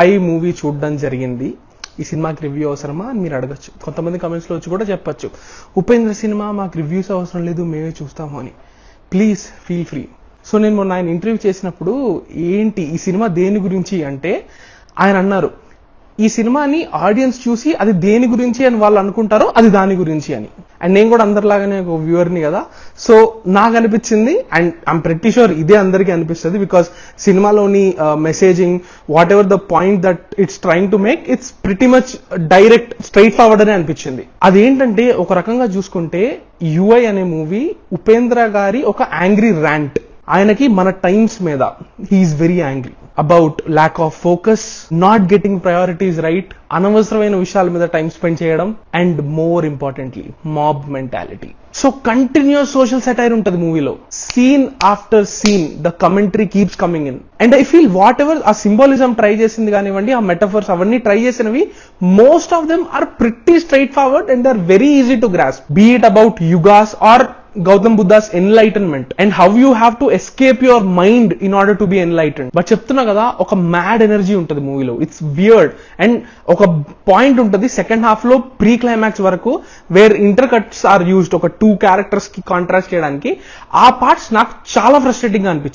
I movie చూడడం జరిగింది. ఈ సినిమాకి రివ్యూ అవసరమా అని మీరు అడగచ్చు. కొంతమంది కమెంట్స్ లో వచ్చి కూడా చెప్పచ్చు, ఉపేంద్ర సినిమా మాకు రివ్యూస్ అవసరం లేదు, మేమే చూస్తాము అని. Please feel free. సో నేను మొన్న ఆయన ఇంటర్వ్యూ చేసినప్పుడు ఏంటి ఈ సినిమా దేని గురించి అంటే ఆయన అన్నారు, ఈ సినిమాని ఆడియన్స్ చూసి అది దేని గురించి అని వాళ్ళు అనుకుంటారో అది దాని గురించి అని. అండ్ నేను కూడా అందరిలాగానే ఒక వ్యూవర్ని కదా, సో నాకు అనిపించింది అండ్ ఐఎమ్ ప్రెటీ షూర్ ఇదే అందరికీ అనిపిస్తుంది. బికాస్ సినిమాలోని messaging, what ever the point that it's trying to make, it's pretty much direct straight forward అనే అనిపించింది. అదేంటంటే ఒక రకంగా చూసుకుంటే యుఐ అనే మూవీ ఉపేంద్ర గారి ఒక యాంగ్రీ ర్యాంట్. ఆయనకి మన టైమ్స్ మీద he's very angry about lack of focus, not getting priorities right, అనవసరమైన విషయాల మీద టైం స్పెండ్ చేయడం, and more importantly mob mentality. So continuous social satire ఉంటుంది మూవీలో. Scene after scene the commentary keeps coming in. And I feel whatever ఆ symbolism try చేసింది కానివ్వండి, ఆ మెటఫర్స్ అవన్నీ ట్రై చేసినవి, most of them are pretty straightforward and they are very easy to grasp. Be it about yugas or Gautam Buddha's enlightenment and how you have to escape your mind in order to be enlightened. But చెప్తున్నా కదా, ఒక mad energy ఉంటుంది మూవీలో. It's weird. And ఒక point ఉంటుంది second half లో pre climax వరకు where inter cuts are used ఒక 2 క్యారెక్టర్స్ కి కాంట్రాస్ట్ చేయడానికి. ఆ పార్ట్స్ నాకు చాలా ఫ్రస్ట్రేటింగ్ గా అనిపించింది.